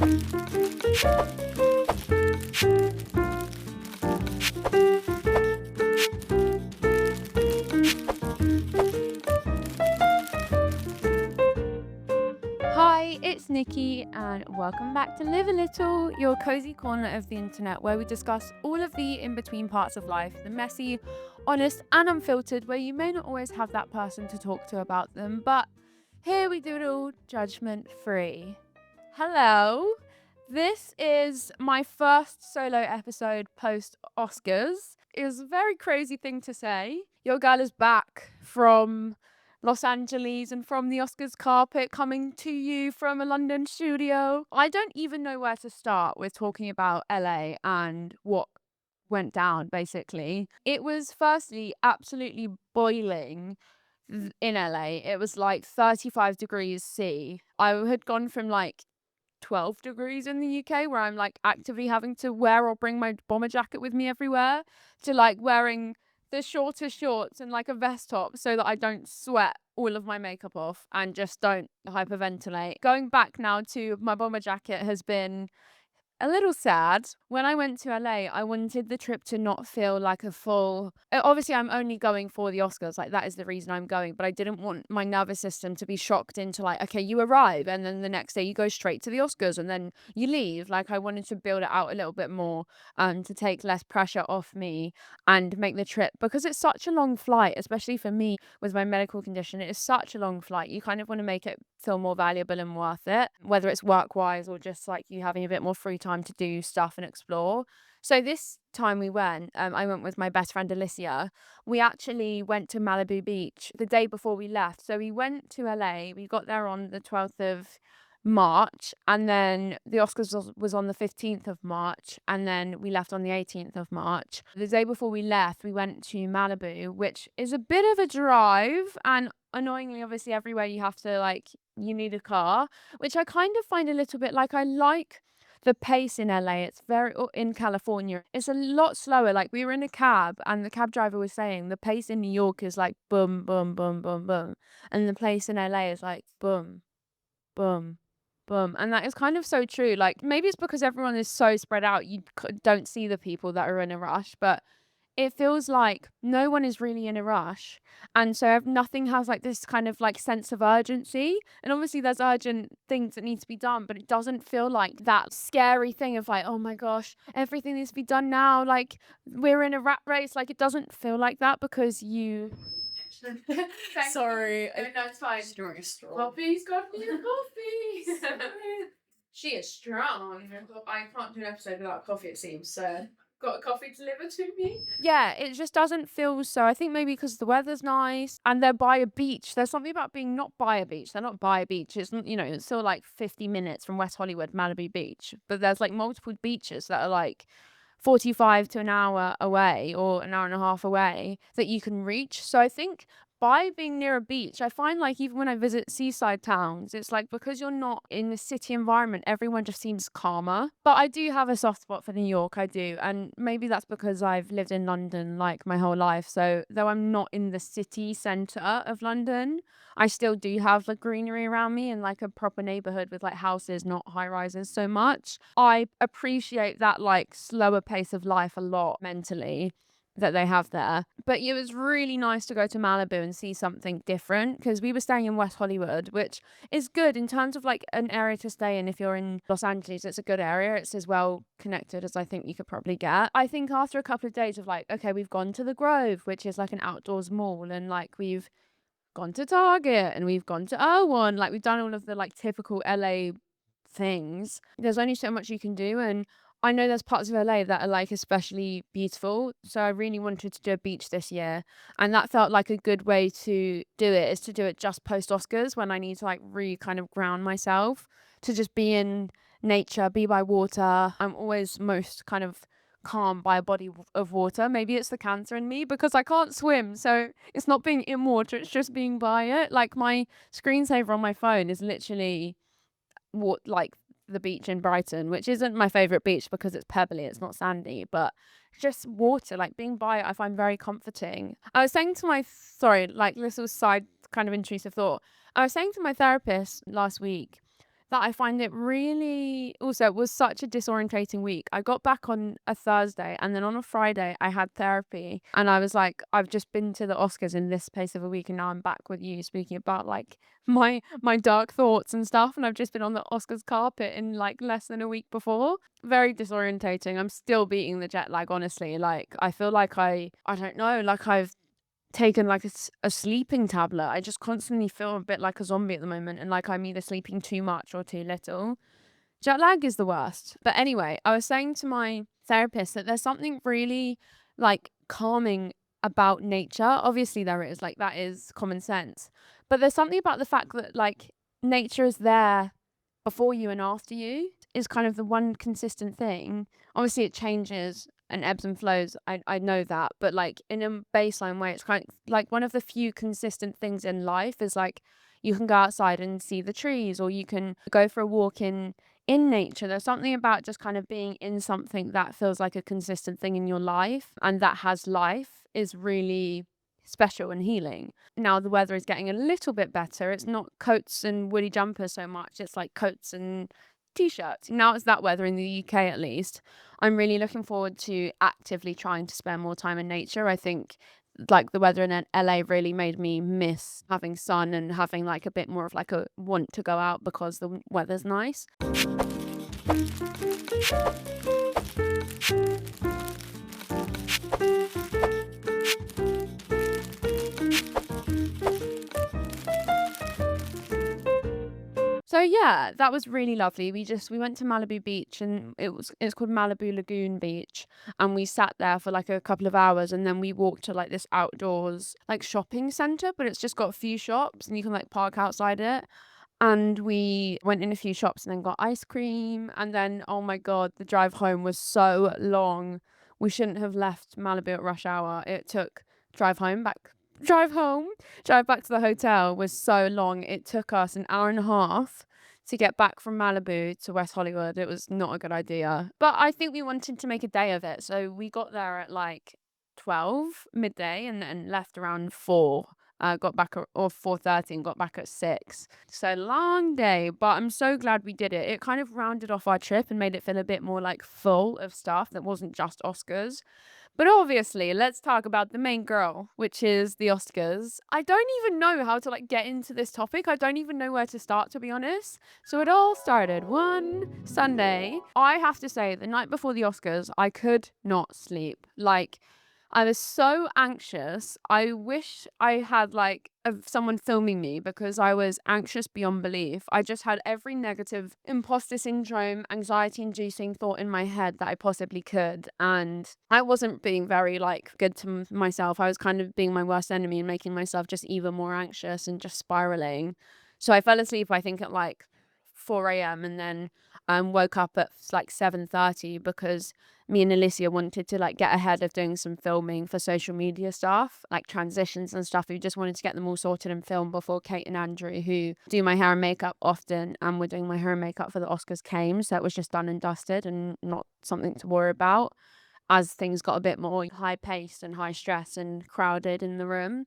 Hi, it's Nikki, and welcome back to Live a Little, your cozy corner of the internet where we discuss all of the in between parts of life, the messy, honest, and unfiltered, where you may not always have that person to talk to about them, but here we do it all judgment free. Hello, this is my first solo episode post Oscars. It was a very crazy thing to say. Your girl is back from Los Angeles and from the Oscars carpet, coming to you from a London studio. I don't even know where to start with talking about LA and what went down, basically. It was firstly absolutely boiling in LA. It was like 35 degrees C. I had gone from like 12 degrees in the UK, where I'm like actively having to wear or bring my bomber jacket with me everywhere, to like wearing the shorter shorts and like a vest top so that I don't sweat all of my makeup off and just don't hyperventilate. Going back now to my bomber jacket has been a little sad. When I went to LA, I wanted the trip to not feel like a full. Obviously, I'm only going for the Oscars. Like, that is the reason I'm going. But I didn't want my nervous system to be shocked into, like, okay, you arrive and then the next day you go straight to the Oscars and then you leave. Like, I wanted to build it out a little bit more to take less pressure off me and make the trip, because it's such a long flight, especially for me with my medical condition. It is such a long flight. You kind of want to make it feel more valuable and worth it, whether it's work wise or just like you having a bit more free time to do stuff and explore. So this time we went, I went with my best friend Alicia. We actually went to Malibu Beach the day before we left. So we went to LA. We got there on the 12th of March, and then the Oscars was on the 15th of March, and then we left on the 18th of March. The day before we left, we went to Malibu, which is a bit of a drive, and annoyingly, obviously, everywhere you have to, like, you need a car, which I kind of find a little bit like. I like the pace in LA. It's very, or in California, it's a lot slower. Like, we were in a cab and the cab driver was saying the pace in New York is like boom, boom, boom, boom, boom, and the pace in LA is like boom, boom, boom. And that is kind of so true. Like, maybe it's because everyone is so spread out, you don't see the people that are in a rush, but it feels like no one is really in a rush. And so nothing has like this kind of like sense of urgency. And obviously there's urgent things that need to be done, but it doesn't feel like that scary thing of like, oh my gosh, everything needs to be done now. Like, we're in a rat race. Like, it doesn't feel like that because you. Sorry. No, it's fine. Snoring straw. Coffee's got me a coffee. She is strong. I can't do an episode without coffee, it seems. So got a coffee delivered to me. Yeah, it just doesn't feel so. I think maybe because the weather's nice and they're by a beach. There's something about being not by a beach. They're not by a beach. It's, it's still like 50 minutes from West Hollywood, Malibu Beach. But there's like multiple beaches that are like 45 to an hour away or an hour and a half away that you can reach. So I think by being near a beach, I find like even when I visit seaside towns, it's like because you're not in the city environment, everyone just seems calmer. But I do have a soft spot for New York, I do. And maybe that's because I've lived in London like my whole life. So though I'm not in the city centre of London, I still do have the greenery around me and like a proper neighborhood with like houses, not high rises so much. I appreciate that like slower pace of life a lot mentally that they have there. But it was really nice to go to Malibu and see something different, because we were staying in West Hollywood, which is good in terms of like an area to stay in. If you're in Los Angeles, it's a good area. It's as well connected as I think you could probably get. I think after a couple of days of like, okay, we've gone to the Grove, which is like an outdoors mall, and like we've gone to Target and we've gone to Erewhon, like we've done all of the like typical LA things. There's only so much you can do, and I know there's parts of LA that are like especially beautiful, so I really wanted to do a beach this year, and that felt like a good way to do it, is to do it just post Oscars when I need to like kind of ground myself, to just be in nature, be by water. I'm always most kind of calm by a body of water. Maybe it's the cancer in me because I can't swim, so it's not being in water, it's just being by it. Like, my screensaver on my phone is literally like the beach in Brighton, which isn't my favorite beach because it's pebbly, it's not sandy, but just water, like being by it, I find very comforting. I was saying to my sorry, like little side kind of intrusive thought. I was saying to my therapist last week that I find it really also it was such a disorientating week. I got back on a Thursday and then on a Friday I had therapy and I was like, I've just been to the Oscars in this space of a week and now I'm back with you speaking about like my dark thoughts and stuff, and I've just been on the Oscars carpet in like less than a week before. Very disorientating. I'm still beating the jet lag, honestly. Like I feel like I don't know, like I've taken like a sleeping tablet. I just constantly feel a bit like a zombie at the moment and like I'm either sleeping too much or too little. Jet lag is the worst. But anyway, I was saying to my therapist that there's something really like calming about nature. Obviously there is, like that is common sense. But there's something about the fact that like nature is there before you and after you is kind of the one consistent thing. Obviously it changes and ebbs and flows. I know that, but like in a baseline way, it's kind of like one of the few consistent things in life is like you can go outside and see the trees, or you can go for a walk in nature. There's something about just kind of being in something that feels like a consistent thing in your life and that has life is really special and healing. Now the weather is getting a little bit better. It's not coats and woolly jumpers so much. It's like coats and t-shirts. Now it's that weather in the UK at least. I'm really looking forward to actively trying to spend more time in nature. I think like the weather in LA really made me miss having sun and having like a bit more of like a want to go out because the weather's nice. So yeah, that was really lovely. We went to Malibu Beach and it's called Malibu Lagoon Beach, and we sat there for like a couple of hours and then we walked to like this outdoors like shopping center, but it's just got a few shops and you can like park outside it. And we went in a few shops and then got ice cream, and then oh my god, the drive home was so long. We shouldn't have left Malibu at rush hour. It took drive home back drive home drive back to the hotel was so long. It took us an hour and a half to get back from Malibu to West Hollywood. It was not a good idea, but I think we wanted to make a day of it, so we got there at like 12 midday and then left around 4. Got back at, or 4:30 and got back at 6. So long day, but I'm so glad we did it. It kind of rounded off our trip and made it feel a bit more like full of stuff that wasn't just Oscars. But obviously, let's talk about the main girl, which is the Oscars. I don't even know how to like get into this topic. I don't even know where to start, to be honest. So it all started one Sunday. I have to say, the night before the Oscars, I could not sleep. Like, I was so anxious. I wish I had like someone filming me because I was anxious beyond belief. I just had every negative imposter syndrome, anxiety inducing thought in my head that I possibly could. And I wasn't being very like good to myself. I was kind of being my worst enemy and making myself just even more anxious and just spiraling. So I fell asleep, I think, at like 4 a.m. and then woke up at like 7:30 because me and Alicia wanted to like get ahead of doing some filming for social media stuff, like transitions and stuff. We just wanted to get them all sorted and filmed before Kate and Andrew, who do my hair and makeup often and were doing my hair and makeup for the Oscars, came. So it was just done and dusted and not something to worry about as things got a bit more high paced and high stress and crowded in the room.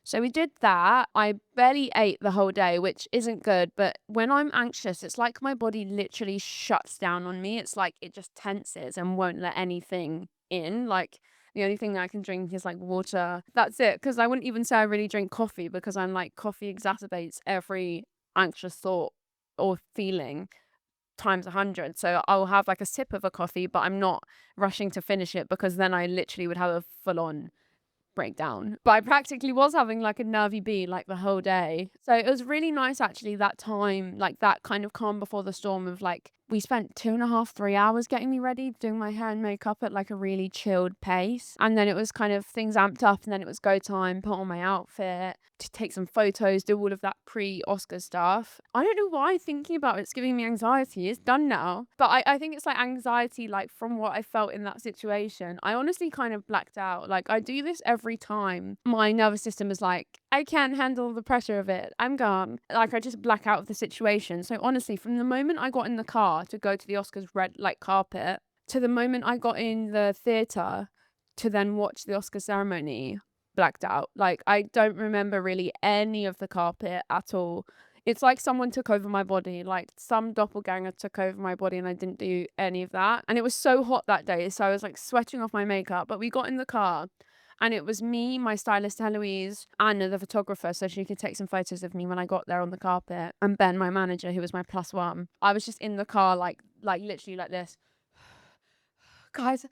So we did that. I barely ate the whole day, which isn't good. But when I'm anxious, it's like my body literally shuts down on me. It's like it just tenses and won't let anything in. Like the only thing that I can drink is like water. That's it. Because I wouldn't even say I really drink coffee because I'm like, coffee exacerbates every anxious thought or feeling times 100. So I'll have like a sip of a coffee, but I'm not rushing to finish it because then I literally would have a full on breakdown. But I practically was having like a nervy bee like the whole day. So it was really nice actually that time, like that kind of calm before the storm of like, we spent 2.5, 3 hours getting me ready, doing my hair and makeup at like a really chilled pace. And then it was kind of things amped up and then it was go time, put on my outfit, to take some photos, do all of that pre-Oscar stuff. I don't know why thinking about it's giving me anxiety. It's done now. But I think it's like anxiety, like from what I felt in that situation. I honestly kind of blacked out. Like I do this every time. My nervous system is like, I can't handle the pressure of it. I'm gone. Like I just black out of the situation. So honestly, from the moment I got in the car to go to the Oscars red like carpet to the moment I got in the theatre to then watch the Oscar ceremony, blacked out. Like I don't remember really any of the carpet at all. It's like someone took over my body, like some doppelganger took over my body and I didn't do any of that. And it was so hot that day, so I was like sweating off my makeup. But we got in the car and it was me, my stylist Eloise, and the photographer, so she could take some photos of me when I got there on the carpet. And Ben, my manager, who was my plus one. I was just in the car like literally like this. Guys,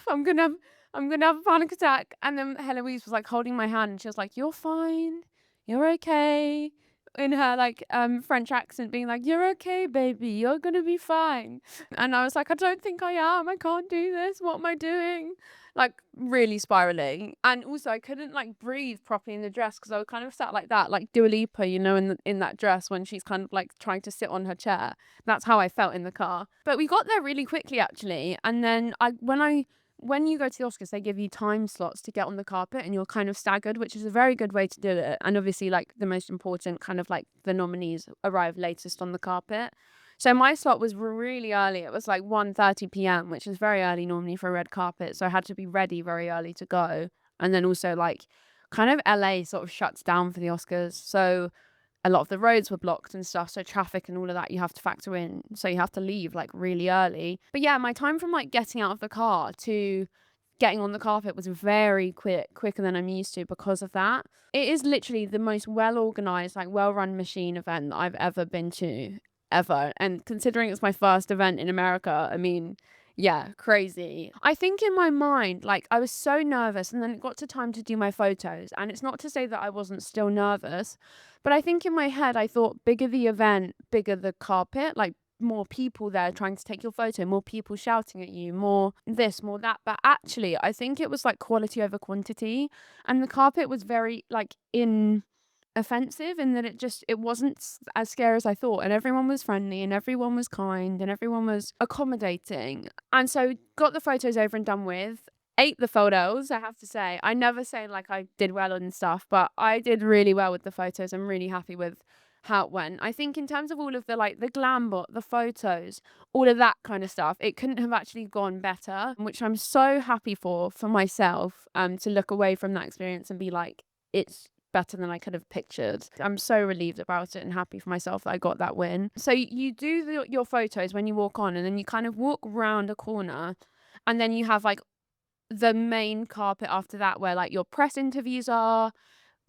I'm gonna have a panic attack. And then Heloise was like holding my hand and she was like, "You're fine. You're okay." In her like French accent, being like, "You're okay, baby, you're gonna be fine." And I was like, "I don't think I am. I can't do this. What am I doing?" Like really spiraling. And also I couldn't like breathe properly in the dress because I was kind of sat like that, like Dua Lipa, you know, in that dress when she's kind of like trying to sit on her chair. That's how I felt in the car. But we got there really quickly actually. And then when you go to the Oscars, they give you time slots to get on the carpet and you're kind of staggered, which is a very good way to do it. And obviously, like the most important kind of like the nominees arrive latest on the carpet. So my slot was really early. It was like 1:30 p.m., which is very early normally for a red carpet. So I had to be ready very early to go. And then also like kind of LA sort of shuts down for the Oscars. So a lot of the roads were blocked and stuff, so traffic and all of that you have to factor in, so you have to leave like really early. But yeah, my time from like getting out of the car to getting on the carpet was very quicker than I'm used to because of that. It is literally the most well organized, like well run machine event that I've ever been to, ever. And considering it's my first event in America, I mean, yeah, crazy. I think in my mind, like I was so nervous, and then it got to time to do my photos. And it's not to say that I wasn't still nervous, but I think in my head, I thought bigger the event, bigger the carpet, like more people there trying to take your photo, more people shouting at you, more this, more that. But actually, I think it was like quality over quantity. And the carpet was very like offensive in that it wasn't as scary as I thought, and everyone was friendly and everyone was kind and everyone was accommodating. And so got the photos over and done with. Ate the photos, I have to say. I never say like I did well and stuff, but I did really well with the photos. I'm really happy with how it went. I think in terms of all of the like the glam bot, the photos, all of that kind of stuff, it couldn't have actually gone better, which I'm so happy for myself to look away from that experience and be like, it's better than I could have pictured. I'm so relieved about it and happy for myself that I got that win. So you do your photos when you walk on, and then you kind of walk round a corner, and then you have like the main carpet after that where like your press interviews are.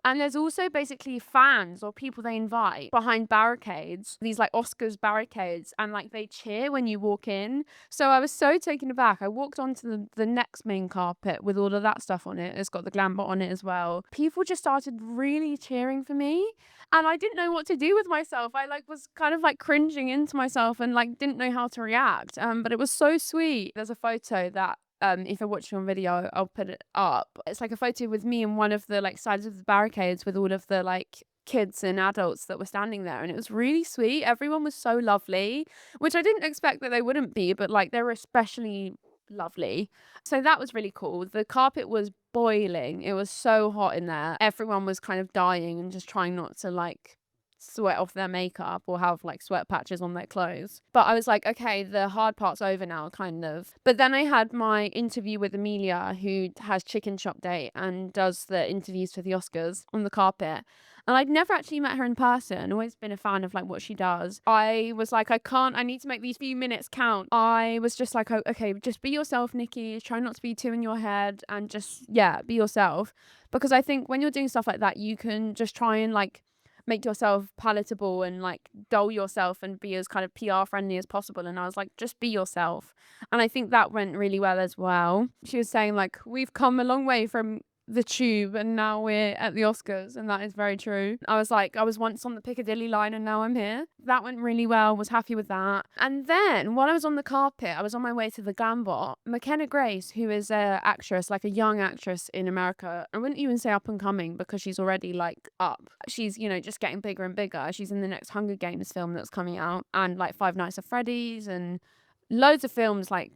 And there's also basically fans or people they invite behind barricades, these like Oscars barricades, and like they cheer when you walk in. So I was so taken aback. I walked onto the next main carpet with all of that stuff on it. It's got the glam bot on it as well. People just started really cheering for me. And I didn't know what to do with myself. I like was kind of like cringing into myself and like didn't know how to react. But it was so sweet. There's a photo that if you're watching on video, I'll put it up. It's like a photo with me in one of the like sides of the barricades with all of the like kids and adults that were standing there, and it was really sweet. Everyone was so lovely, which I didn't expect that they wouldn't be, but like they were especially lovely. So that was really cool. The carpet was boiling. It was so hot in there. Everyone was kind of dying and just trying not to like sweat off their makeup or have like sweat patches on their clothes. But I was like, okay, the hard part's over now, kind of. But then I had my interview with Amelia, who has Chicken Shop Date and does the interviews for the Oscars on the carpet. And I'd never actually met her in person. Always been a fan of like what she does. I was like, I need to make these few minutes count. I was just like, oh, okay, just be yourself, Nikki. Try not to be too in your head and just, yeah, be yourself. Because I think when you're doing stuff like that, you can just try and like make yourself palatable and like dull yourself and be as kind of PR friendly as possible. And I was like, just be yourself. And I think that went really well as well. She was saying like, we've come a long way from the tube and now we're at the Oscars, and that is very true. I was like, I was once on the Piccadilly line and now I'm here. That went really well, was happy with that. And then while I was on the carpet, I was on my way to the Gambot. McKenna Grace, who is a actress, like a young actress in America, I wouldn't even say up and coming because she's already like up. She's, you know, just getting bigger and bigger. She's in the next Hunger Games film that's coming out, and like Five Nights at Freddy's, and loads of films, like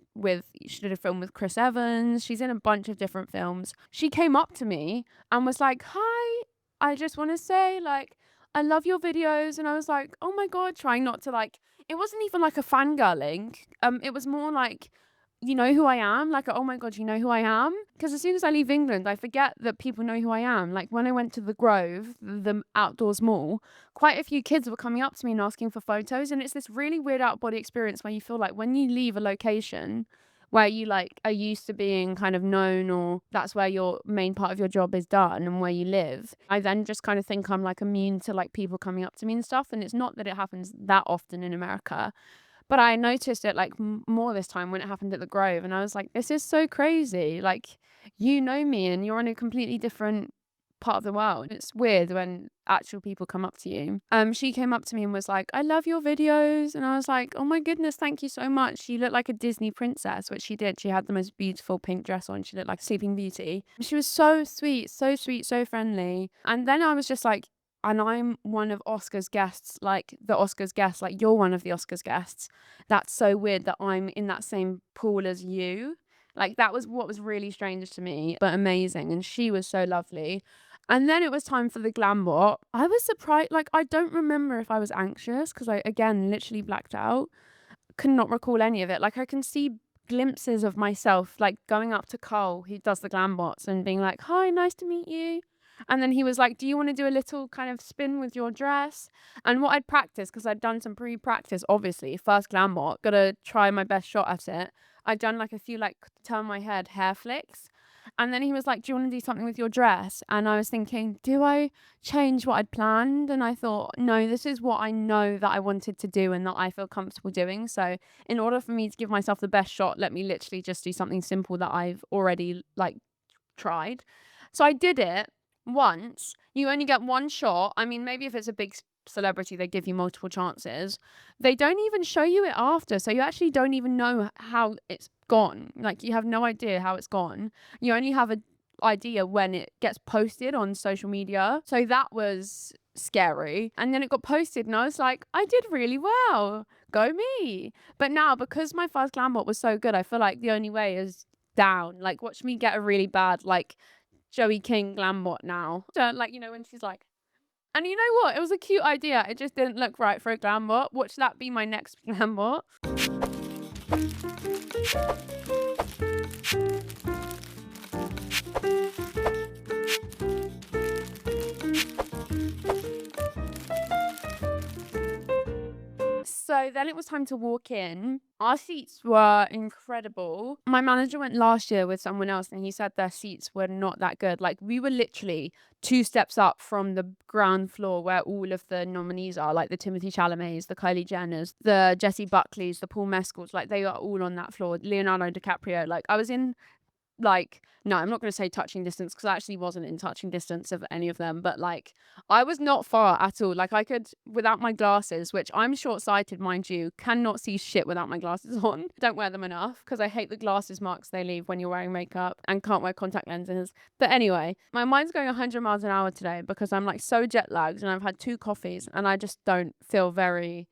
she did a film with Chris Evans. She's in a bunch of different films. She came up to me and was like, hi, I just want to say like, I love your videos. And I was like, oh my God, trying not to like, it wasn't even like a fangirling. It was more like you know who I am? Like, oh my God, you know who I am? Because as soon as I leave England, I forget that people know who I am. Like when I went to the Grove, the outdoors mall, quite a few kids were coming up to me and asking for photos. And it's this really weird out of body experience where you feel like when you leave a location where you like are used to being kind of known, or that's where your main part of your job is done and where you live, I then just kind of think I'm like immune to like people coming up to me and stuff. And it's not that it happens that often in America, but I noticed it like more this time when it happened at the Grove, and I was like, this is so crazy. Like, you know me, and you're in a completely different part of the world. It's weird when actual people come up to you. She came up to me and was like, I love your videos. And I was like, oh my goodness, thank you so much. She looked like a Disney princess, which she did. She had the most beautiful pink dress on. She looked like Sleeping Beauty. She was so sweet, so friendly. And then I was just like, and I'm one of Oscar's guests, like the Oscar's guests, like you're one of the Oscar's guests. That's so weird that I'm in that same pool as you. Like that was what was really strange to me, but amazing. And she was so lovely. And then it was time for the glam bot. I was surprised. Like, I don't remember if I was anxious because I, again, literally blacked out. Could not recall any of it. Like, I can see glimpses of myself, like going up to Cole, who does the glam bots, and being like, hi, nice to meet you. And then he was like, do you want to do a little kind of spin with your dress? And what I'd practiced, because I'd done some pre-practice, obviously, first glam bot, gotta try my best shot at it. I'd done like a few like turn my head hair flicks. And then he was like, do you want to do something with your dress? And I was thinking, do I change what I'd planned? And I thought, no, this is what I know that I wanted to do and that I feel comfortable doing. So in order for me to give myself the best shot, let me literally just do something simple that I've already like tried. So I did it once. You only get one shot. I mean, maybe if it's a big celebrity, they give you multiple chances. They don't even show you it after. So you actually don't even know how it's gone. Like you have no idea how it's gone. You only have an idea when it gets posted on social media. So that was scary. And then it got posted and I was like, I did really well. Go me. But now because my first glam bot was so good, I feel like the only way is down. Like watch me get a really bad like Joey King glam bot now. So, like, you know, when she's like, and you know what? It was a cute idea. It just didn't look right for a glam bot. Watch that be my next glam bot. So then it was time to walk in. Our seats were incredible. My manager went last year with someone else and he said their seats were not that good. Like we were literally 2 steps up from the ground floor where all of the nominees are, like the Timothy Chalamets, the Kylie Jenners, the Jessie Buckleys, the Paul Mescals, like they are all on that floor. Leonardo DiCaprio. Like I was in like, no, I'm not going to say touching distance because I actually wasn't in touching distance of any of them, but like I was not far at all. Like I could, without my glasses, which I'm short-sighted, mind you, cannot see shit without my glasses on. Don't wear them enough because I hate the glasses marks they leave when you're wearing makeup, and can't wear contact lenses. But anyway, my mind's going 100 miles an hour today because I'm like so jet lagged and I've had 2 coffees and I just don't feel very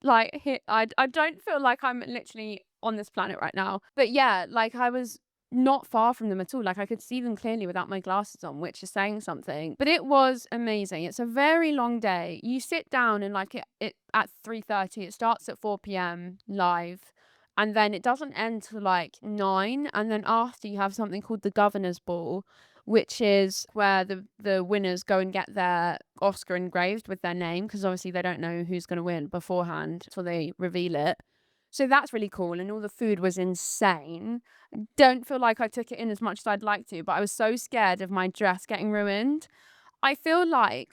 like I don't feel like I'm literally on this planet right now. But yeah, like I was not far from them at all. Like I could see them clearly without my glasses on, which is saying something. But it was amazing. It's a very long day. You sit down and like it at 3:30. It starts at 4 p.m. live. And then it doesn't end till like 9. And then after you have something called the Governor's Ball, which is where the winners go and get their Oscar engraved with their name, because obviously they don't know who's going to win beforehand until they reveal it. So that's really cool. And all the food was insane. Don't feel like I took it in as much as I'd like to, but I was so scared of my dress getting ruined. I feel like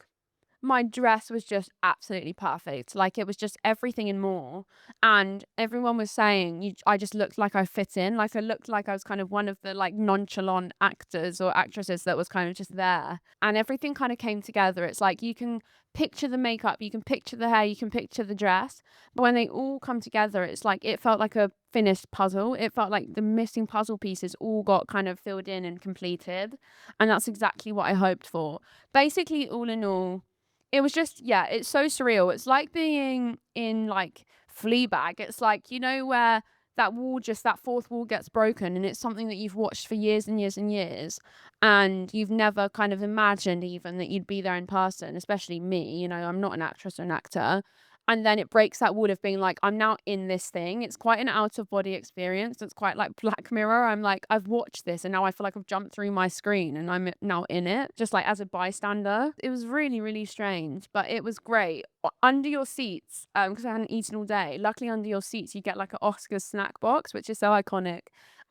my dress was just absolutely perfect. Like it was just everything and more. And everyone was saying I just looked like I fit in. Like I looked like I was kind of one of the like nonchalant actors or actresses that was kind of just there. And everything kind of came together. It's like you can picture the makeup, you can picture the hair, you can picture the dress. But when they all come together, it's like it felt like a finished puzzle. It felt like the missing puzzle pieces all got kind of filled in and completed. And that's exactly what I hoped for. Basically, all in all, it was just, yeah, it's so surreal. It's like being in like Fleabag. It's like, you know, where that wall, just that fourth wall gets broken and it's something that you've watched for years and years and years. And you've never kind of imagined even that you'd be there in person, especially me. You know, I'm not an actress or an actor. And then it breaks that wall of being like, I'm now in this thing. It's quite an out of body experience. It's quite like Black Mirror. I'm like, I've watched this and now I feel like I've jumped through my screen and I'm now in it, just like as a bystander. It was really, really strange, but it was great. Under your seats, because I hadn't eaten all day, luckily under your seats, you get like an Oscars snack box, which is so iconic.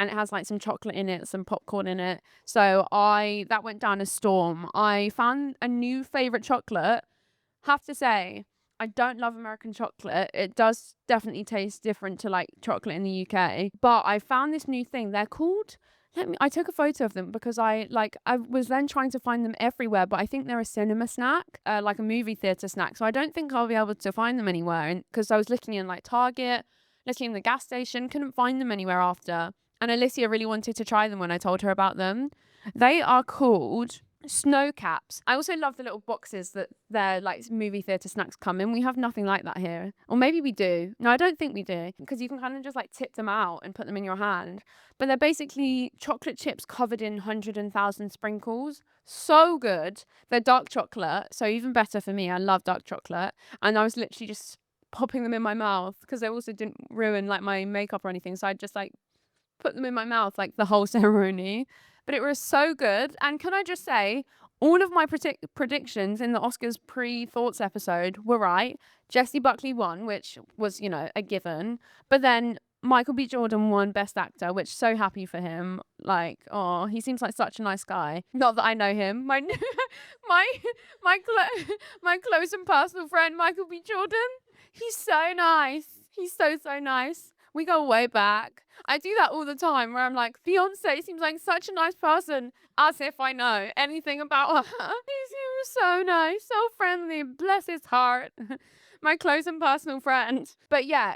And it has like some chocolate in it, some popcorn in it. So that went down a storm. I found a new favorite chocolate. Have to say, I don't love American chocolate. It does definitely taste different to like chocolate in the UK. But I found this new thing. They're called, I took a photo of them because I was then trying to find them everywhere, but I think they're a cinema snack, like a movie theater snack. So I don't think I'll be able to find them anywhere. Because I was looking in like Target, looking in the gas station, couldn't find them anywhere after. And Alicia really wanted to try them when I told her about them. They are called snow caps. I also love the little boxes that their like movie theater snacks come in. We have nothing like that here. Or maybe we do. No, I don't think we do. Because you can kind of just like tip them out and put them in your hand. But they're basically chocolate chips covered in 100,000 sprinkles. So good. They're dark chocolate. So even better for me. I love dark chocolate. And I was literally just popping them in my mouth because they also didn't ruin like my makeup or anything. So I just like put them in my mouth like the whole ceremony. But it was so good. And can I just say, all of my predictions in the Oscars pre-thoughts episode were right. Jessie Buckley won, which was, a given. But then Michael B. Jordan won Best Actor, which so happy for him. Like, oh, he seems like such a nice guy. Not that I know him. My my close and personal friend, Michael B. Jordan. He's so nice. He's so nice. We go way back. I do that all the time where I'm like, Beyonce seems like such a nice person, as if I know anything about her. He seems so nice, so friendly, bless his heart. My close and personal friend. But yeah,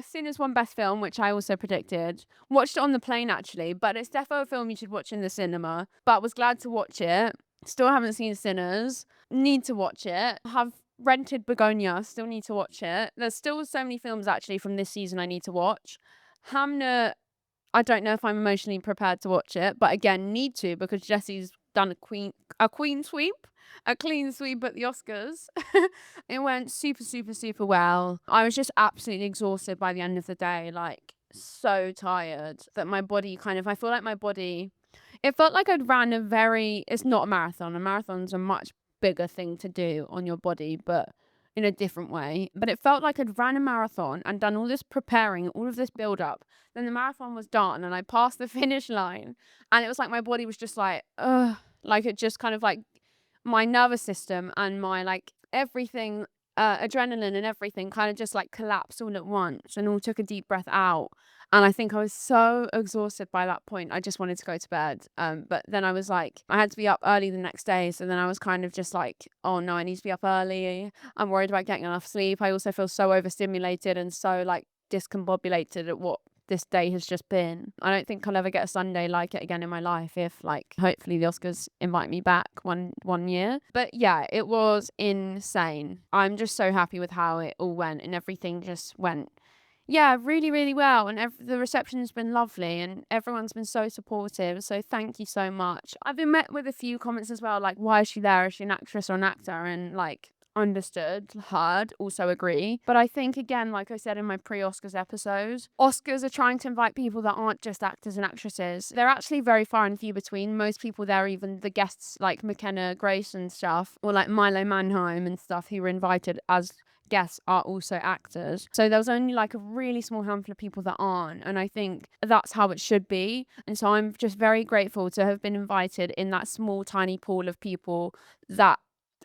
Sinners won Best Film, which I also predicted. Watched it on the plane actually, but it's defo a film you should watch in the cinema. But was glad to watch it. Still haven't seen Sinners. Need to watch it. Have rented Begonia, still need to watch it. There's still so many films actually from this season I need to watch. Hamnet, I don't know if I'm emotionally prepared to watch it, but again, need to because Jesse's done a clean sweep at the Oscars. It went super, super, super well. I was just absolutely exhausted by the end of the day, like so tired that my body I feel like my body, it felt like I'd ran it's not a marathon. A marathon's a much bigger thing to do on your body, but in a different way. But it felt like I'd ran a marathon and done all this preparing, all of this build up. Then the marathon was done and I passed the finish line. And it was like my body was just like, ugh. Like it just kind of like my nervous system and my like everything, adrenaline and everything kind of just like collapsed all at once and all took a deep breath out. And I think I was so exhausted by that point. I just wanted to go to bed. But then I was like, I had to be up early the next day. So then I was kind of just like, oh no, I need to be up early. I'm worried about getting enough sleep. I also feel so overstimulated and so like discombobulated at what this day has just been. I don't think I'll ever get a Sunday like it again in my life if like hopefully the Oscars invite me back one year. But yeah, it was insane. I'm just so happy with how it all went and everything just went really, really well. And the reception's been lovely and everyone's been so supportive. So thank you so much. I've been met with a few comments as well, like, why is she there? Is she an actress or an actor? And like, understood, heard, also agree. But I think, again, like I said in my pre-Oscars episode, Oscars are trying to invite people that aren't just actors and actresses. They're actually very far and few between. Most people there, even the guests like McKenna, Grace and stuff, or like Milo Manheim and stuff who were invited as guests are also actors. So there was only like a really small handful of people that aren't. And I think that's how it should be. And so I'm just very grateful to have been invited in that small, tiny pool of people that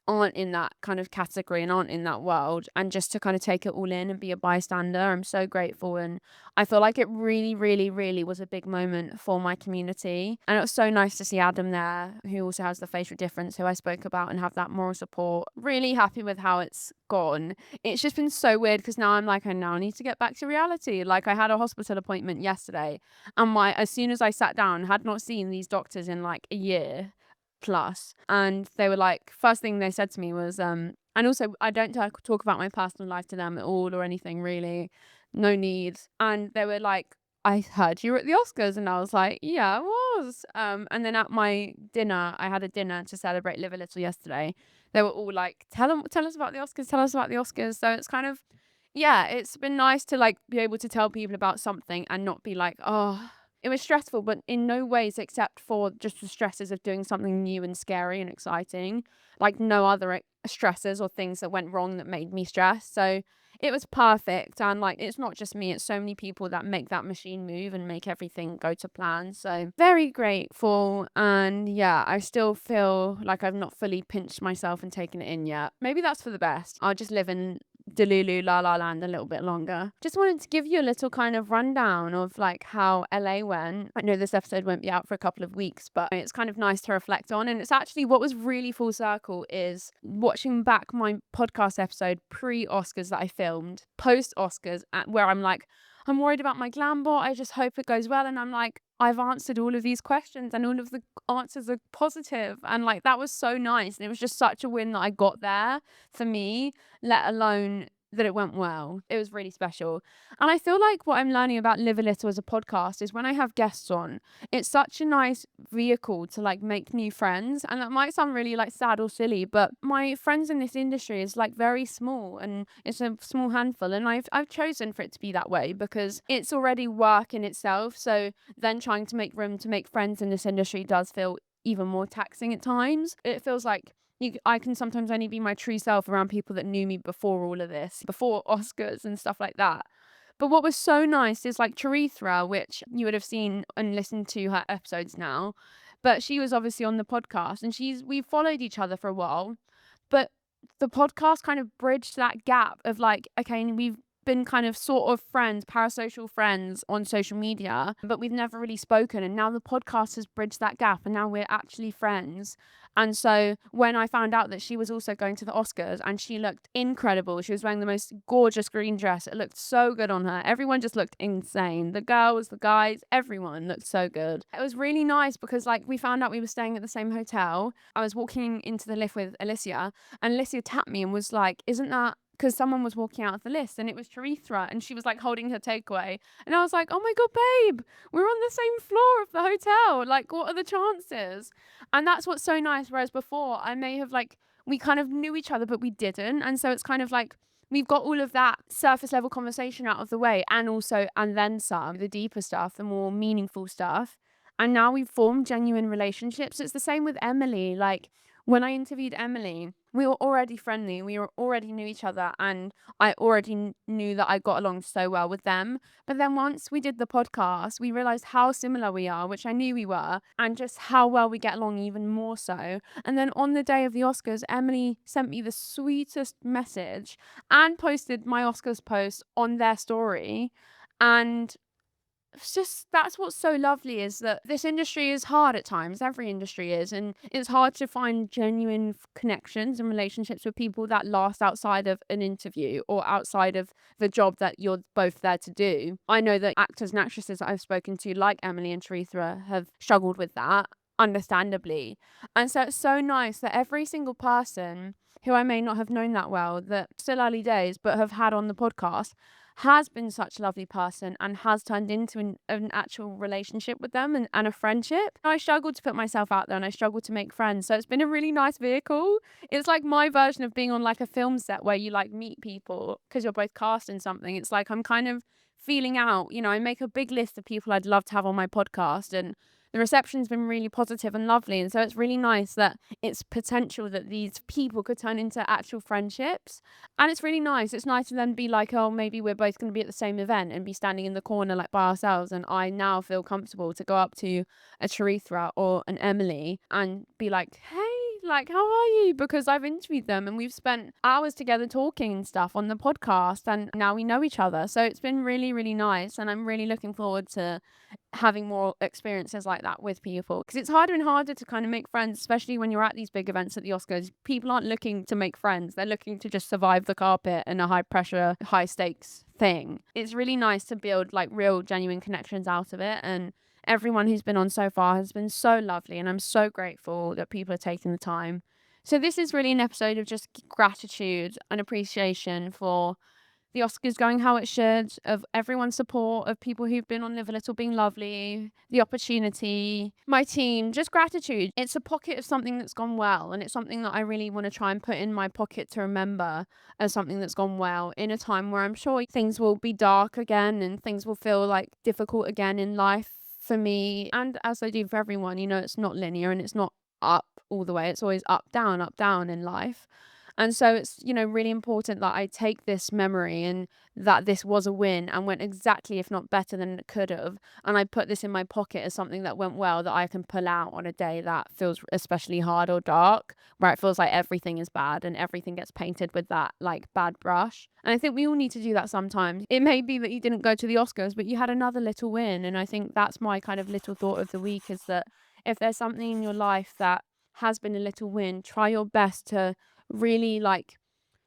aren't in that kind of category and aren't in that world, and just to kind of take it all in and be a bystander. I'm so grateful, and I feel like it really, really, really was a big moment for my community. And it was so nice to see Adam there, who also has the facial difference, who I spoke about, and have that moral support. Really happy with how it's gone. It's just been so weird because now I'm like, I now need to get back to reality. Like I had a hospital appointment yesterday, and as soon as I sat down, had not seen these doctors in like a year plus, and they were like, first thing they said to me was and also I don't talk about my personal life to them at all or anything, really, no need. And they were like, I heard you were at the Oscars, and I was like, yeah, I was. And then at my dinner, I had a dinner to celebrate Live a Little yesterday. They were all like, tell us about the Oscars, tell us about the Oscars. So it's kind of, yeah, it's been nice to like be able to tell people about something and not be like, oh, it was stressful, but in no ways except for just the stresses of doing something new and scary and exciting. Like no other stresses or things that went wrong that made me stressed. So it was perfect. And like, it's not just me, it's so many people that make that machine move and make everything go to plan. So very grateful. And yeah, I still feel like I've not fully pinched myself and taken it in yet. Maybe that's for the best. I'll just live in Delulu La La Land a little bit longer. Just wanted to give you a little kind of rundown of like how LA went. I know this episode won't be out for a couple of weeks, but it's kind of nice to reflect on. And it's actually what was really full circle is watching back my podcast episode pre-Oscars that I filmed, post-Oscars, where I'm like, I'm worried about my glam bot. I just hope it goes well. And I'm like, I've answered all of these questions and all of the answers are positive. And like, that was so nice. And it was just such a win that I got there for me, let alone that it went well. It was really special. And I feel like what I'm learning about Live a Little as a podcast is when I have guests on, it's such a nice vehicle to like make new friends. And that might sound really like sad or silly, but my friends in this industry is like very small and it's a small handful. And I've chosen for it to be that way because it's already work in itself. So then trying to make room to make friends in this industry does feel even more taxing at times. It feels like I can sometimes only be my true self around people that knew me before all of this, before Oscars and stuff like that. But what was so nice is like Charithra, which you would have seen and listened to her episodes now, but she was obviously on the podcast and we've followed each other for a while, but the podcast kind of bridged that gap of like, okay, we've been kind of sort of friends, parasocial friends on social media, but we've never really spoken. And now the podcast has bridged that gap and now we're actually friends. And so when I found out that she was also going to the Oscars and she looked incredible, she was wearing the most gorgeous green dress. It looked so good on her. Everyone just looked insane. The girls, the guys, everyone looked so good. It was really nice because like we found out we were staying at the same hotel. I was walking into the lift with Alicia and Alicia tapped me and was like, isn't that because someone was walking out of the list and it was Charithra and she was like holding her takeaway. And I was like, oh my God, babe, we're on the same floor of the hotel. Like, what are the chances? And that's what's so nice. Whereas before, I may have like, we kind of knew each other, but we didn't. And so it's kind of like, we've got all of that surface level conversation out of the way and then some, the deeper stuff, the more meaningful stuff. And now we've formed genuine relationships. It's the same with Emily. Like, when I interviewed Emily, we were already friendly. We already knew each other, and I already knew that I got along so well with them. But then once we did the podcast, we realized how similar we are, which I knew we were, and just how well we get along even more so. And then on the day of the Oscars, Emily sent me the sweetest message and posted my Oscars post on their story. And it's just, that's what's so lovely is that this industry is hard at times. Every industry is, and it's hard to find genuine connections and relationships with people that last outside of an interview or outside of the job that you're both there to do. I know that actors and actresses that I've spoken to, like Emily and Charithra, have struggled with that, understandably. And so it's so nice that every single person who I may not have known that well, that still early days, but have had on the podcast, has been such a lovely person and has turned into an actual relationship with them and a friendship. I struggle to put myself out there and I struggle to make friends. So it's been a really nice vehicle. It's like my version of being on like a film set where you like meet people because you're both cast in something. It's like I'm kind of feeling out, I make a big list of people I'd love to have on my podcast, and the reception's been really positive and lovely. And so it's really nice that it's potential that these people could turn into actual friendships. And it's really nice. It's nice to then be like, oh, maybe we're both going to be at the same event and be standing in the corner like by ourselves. And I now feel comfortable to go up to a Charithra or an Emily and be like, hey, like, how are you? Because I've interviewed them and we've spent hours together talking and stuff on the podcast, and now we know each other. So it's been really, really nice. And I'm really looking forward to having more experiences like that with people, because it's harder and harder to kind of make friends, especially when you're at these big events at the Oscars. People aren't looking to make friends, they're looking to just survive the carpet in a high pressure, high stakes thing. It's really nice to build like real genuine connections out of it, and everyone who's been on so far has been so lovely, and I'm so grateful that people are taking the time. So this is really an episode of just gratitude and appreciation for the Oscars going how it should, of everyone's support, of people who've been on Live a Little being lovely, the opportunity, my team, just gratitude. It's a pocket of something that's gone well, and it's something that I really want to try and put in my pocket to remember as something that's gone well in a time where I'm sure things will be dark again and things will feel like difficult again in life for me, and as they do for everyone. It's not linear and it's not up all the way. It's always up, down in life. And so it's, really important that I take this memory and that this was a win and went exactly, if not better than it could have. And I put this in my pocket as something that went well that I can pull out on a day that feels especially hard or dark, where it feels like everything is bad and everything gets painted with that like bad brush. And I think we all need to do that sometimes. It may be that you didn't go to the Oscars, but you had another little win. And I think that's my kind of little thought of the week, is that if there's something in your life that has been a little win, try your best to really like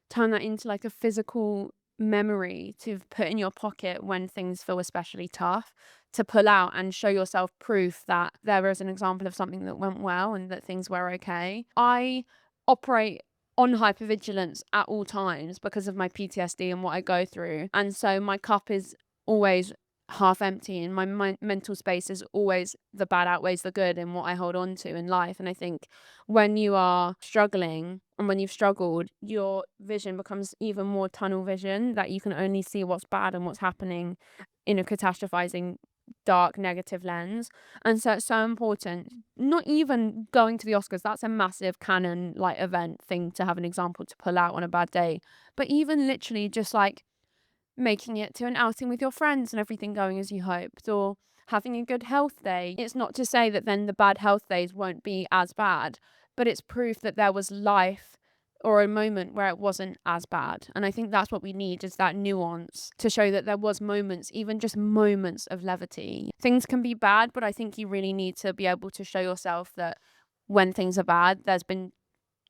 turn that into like a physical memory to put in your pocket when things feel especially tough, to pull out and show yourself proof that there is an example of something that went well and that things were okay. I operate on hypervigilance at all times because of my PTSD and what I go through, and so my cup is always half empty, and my mental space is always the bad outweighs the good in what I hold on to in life. And I think when you are struggling and when you've struggled, your vision becomes even more tunnel vision, that you can only see what's bad and what's happening in a catastrophizing, dark, negative lens. And so it's so important, not even going to the Oscars, that's a massive canon like event thing to have an example to pull out on a bad day, but even literally just like making it to an outing with your friends and everything going as you hoped, or having a good health day. It's not to say that then the bad health days won't be as bad, but it's proof that there was life or a moment where it wasn't as bad. And I think that's what we need, is that nuance to show that there was moments, even just moments of levity. Things can be bad, but I think you really need to be able to show yourself that when things are bad, there's been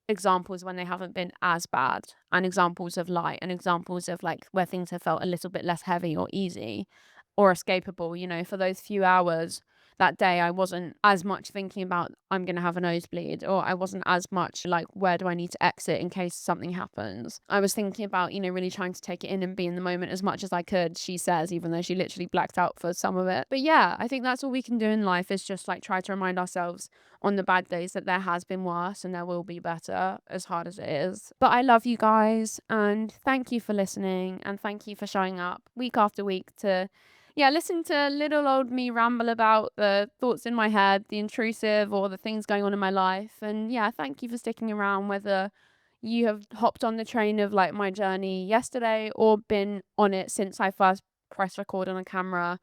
examples when they haven't been as bad, and examples of light, and examples of like where things have felt a little bit less heavy or easy or escapable. For those few hours that day, I wasn't as much thinking about I'm going to have a nosebleed, or I wasn't as much like, where do I need to exit in case something happens. I was thinking about, really trying to take it in and be in the moment as much as I could, she says, even though she literally blacked out for some of it. But yeah, I think that's all we can do in life, is just like try to remind ourselves on the bad days that there has been worse and there will be better, as hard as it is. But I love you guys, and thank you for listening, and thank you for showing up week after week to listen to little old me ramble about the thoughts in my head, the intrusive or the things going on in my life. And thank you for sticking around, whether you have hopped on the train of like my journey yesterday or been on it since I first pressed record on a camera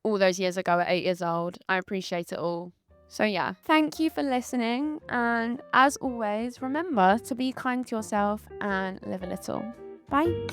all those years ago at 8 years old. I appreciate it all. So thank you for listening. And as always, remember to be kind to yourself and live a little. Bye.